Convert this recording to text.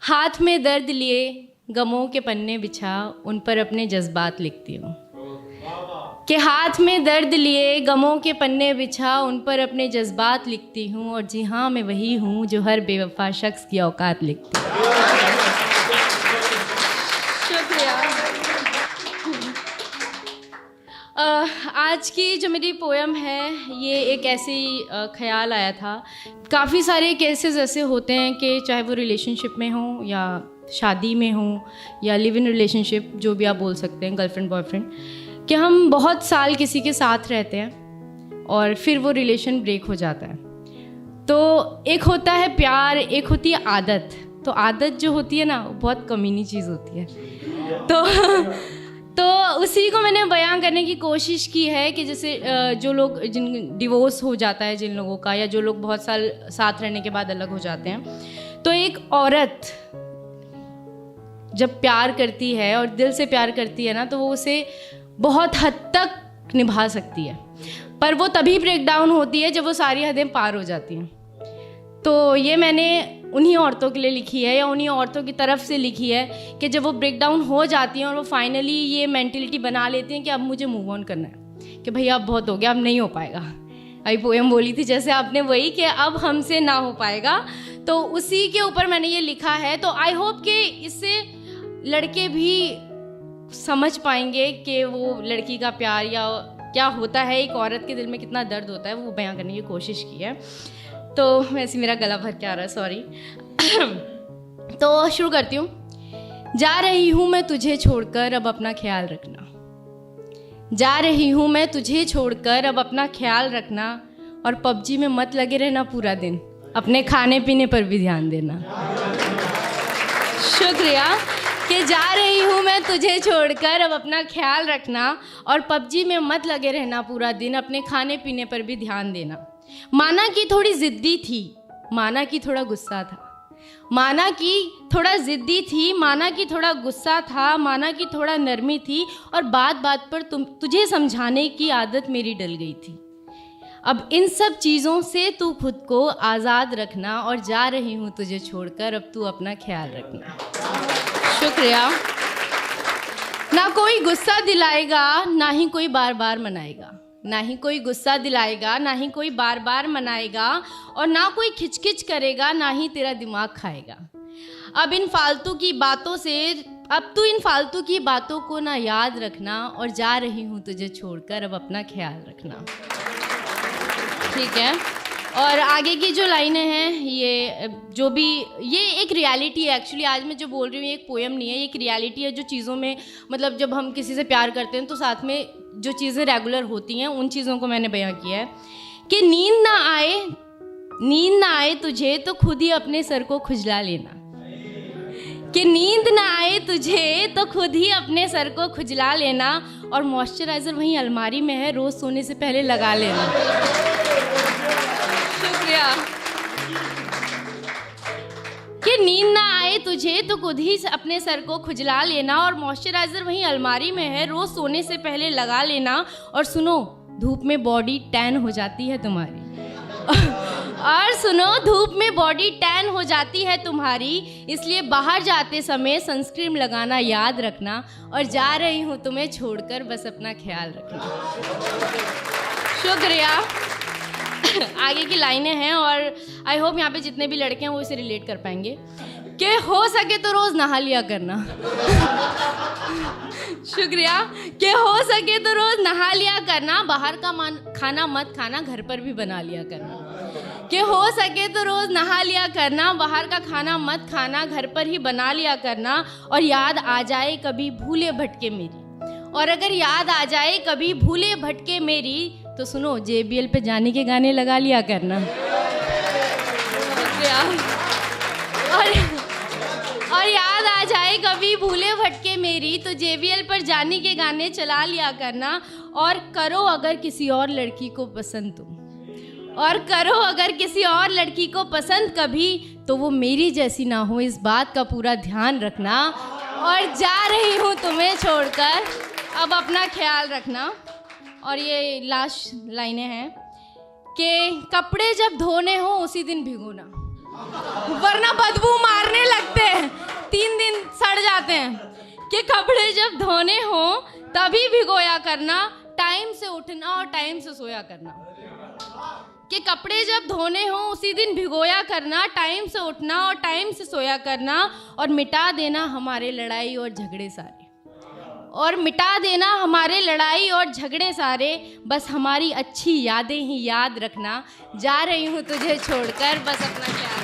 हाथ में दर्द लिए गमों के पन्ने बिछा उन पर अपने जज्बात लिखती हूँ। कि हाथ में दर्द लिए गमों के पन्ने बिछा उन पर अपने जज्बात लिखती हूँ। और जी हाँ, मैं वही हूँ जो हर बेवफा शख्स की औकात लिखती हूँ। शुक्रिया। आज की जो मेरी पोएम है ये एक ऐसी ख्याल आया था। काफ़ी सारे केसेस ऐसे होते हैं कि चाहे वो रिलेशनशिप में हो या शादी में हो या लिव इन रिलेशनशिप, जो भी आप बोल सकते हैं, गर्लफ्रेंड बॉयफ्रेंड, कि हम बहुत साल किसी के साथ रहते हैं और फिर वो रिलेशन ब्रेक हो जाता है। तो एक होता है प्यार, एक होती है आदत। तो आदत जो होती है ना, वो बहुत कमीनी चीज़ होती है। तो उसी को मैंने बयां करने की कोशिश की है कि जैसे जो लोग, जिन डिवोर्स हो जाता है जिन लोगों का, या जो लोग बहुत साल साथ रहने के बाद अलग हो जाते हैं, तो एक औरत जब प्यार करती है और दिल से प्यार करती है ना, तो वो उसे बहुत हद तक निभा सकती है। पर वो तभी ब्रेक डाउन होती है जब वो सारी हदें पार हो जाती हैं। तो ये मैंने उन्हीं औरतों के लिए लिखी है, या उन्हीं औरतों की तरफ से लिखी है कि जब वो ब्रेक डाउन हो जाती हैं और वो फाइनली ये मेंटलिटी बना लेती हैं कि अब मुझे मूव ऑन करना है, कि भैया अब बहुत हो गया, अब नहीं हो पाएगा। अभी पोएम बोली थी जैसे आपने, वही कि अब हमसे ना हो पाएगा। तो उसी के ऊपर मैंने ये लिखा है। तो आई होप कि इससे लड़के भी समझ पाएंगे कि वो लड़की का प्यार या क्या होता है, एक औरत के दिल में कितना दर्द होता है, वो बयां करने की कोशिश की है। तो वैसे मेरा गला भर के आ रहा है, सॉरी। तो शुरू करती हूँ। जा रही हूँ मैं तुझे छोड़कर, अब अपना ख्याल रखना। जा रही हूँ मैं तुझे छोड़कर, अब अपना ख्याल रखना। और पबजी में मत लगे रहना पूरा दिन, अपने खाने पीने पर भी ध्यान देना। शुक्रिया। कि जा रही हूँ मैं तुझे छोड़कर, अब अपना ख्याल रखना। और पबजी में मत लगे रहना पूरा दिन, अपने खाने पीने पर भी ध्यान देना। माना कि थोड़ी ज़िद्दी थी, माना कि थोड़ा गुस्सा था, माना कि थोड़ा ज़िद्दी थी, माना कि थोड़ा गुस्सा था, माना कि थोड़ा नरमी थी, और बात बात पर तुझे समझाने की आदत मेरी डल गई थी। अब इन सब चीज़ों से तू खुद को आज़ाद रखना। और जा रही हूँ तुझे छोड़कर, अब तू अपना ख्याल रखना। शुक्रिया। ना कोई गुस्सा दिलाएगा, ना ही कोई बार बार मनाएगा। ना ही कोई गुस्सा दिलाएगा, ना ही कोई बार बार मनाएगा। और ना कोई खिचखिच करेगा, ना ही तेरा दिमाग खाएगा। अब इन फालतू की बातों से, अब तू इन फालतू की बातों को ना याद रखना। और जा रही हूँ तुझे छोड़कर, अब अपना ख्याल रखना। ठीक है। और आगे की जो लाइनें हैं, ये जो भी, ये एक रियलिटी है एक्चुअली। आज मैं जो बोल रही हूँ ये एक पोएम नहीं है, ये एक रियलिटी है। जो चीज़ों में, मतलब जब हम किसी से प्यार करते हैं तो साथ में जो चीज़ें रेगुलर होती हैं, उन चीज़ों को मैंने बयां किया है। कि नींद ना आए तुझे तो खुद ही अपने सर को खुजला लेना। कि नींद ना आए तुझे तो खुद ही अपने सर को खुजला लेना। और मॉइस्चराइज़र वहीं अलमारी में है, रोज़ सोने से पहले लगा लेना। शुक्रिया। कि नींद ना आए तुझे तो खुद ही अपने सर को खुजला लेना। और मॉइस्चराइज़र वहीं अलमारी में है, रोज़ सोने से पहले लगा लेना। और सुनो, धूप में बॉडी टैन हो जाती है तुम्हारी। और सुनो, धूप में बॉडी टैन हो जाती है तुम्हारी, इसलिए बाहर जाते समय सनस्क्रीन लगाना याद रखना। और जा रही हूँ तुम्हें छोड़कर, बस अपना ख्याल रखना। शुक्रिया। आगे की लाइनें हैं और आई होप यहाँ पे जितने भी लड़के हैं वो इसे रिलेट कर पाएंगे। कि हो सके तो रोज़ नहा लिया करना। शुक्रिया। कि हो सके तो रोज़ नहा लिया करना, बाहर का खाना मत खाना, घर पर भी बना लिया करना। कि हो सके तो रोज़ नहा लिया करना, बाहर का खाना मत खाना, घर पर ही बना लिया करना। और याद आ जाए कभी भूले भटके मेरी, और अगर याद आ जाए कभी भूले भटके मेरी, तो सुनो, JBL पे जाने के गाने लगा लिया करना। और याद आ जाए कभी भूले भटके मेरी, तो JBL पर जाने के गाने चला लिया करना। और करो अगर किसी और लड़की को पसंद तुम, और करो अगर किसी और लड़की को पसंद कभी, तो वो मेरी जैसी ना हो, इस बात का पूरा ध्यान रखना। और जा रही हूँ तुम्हें छोड़कर, अब अपना ख्याल रखना। और ये लास्ट लाइनें हैं कि कपड़े जब धोने हो उसी दिन भिगोना, वरना बदबू मारने लगते हैं, 3 दिन सड़ जाते हैं। कि कपड़े जब धोने हो तभी भिगोया करना, टाइम से उठना और टाइम से सोया करना। कि कपड़े जब धोने हो उसी दिन भिगोया करना, टाइम से उठना और टाइम से सोया करना, और मिटा देना हमारे लड़ाई और झगड़े सारे, और मिटा देना हमारे लड़ाई और झगड़े सारे, बस हमारी अच्छी यादें ही याद रखना। जा रही हूँ तुझे छोड़कर, बस अपना ख्याल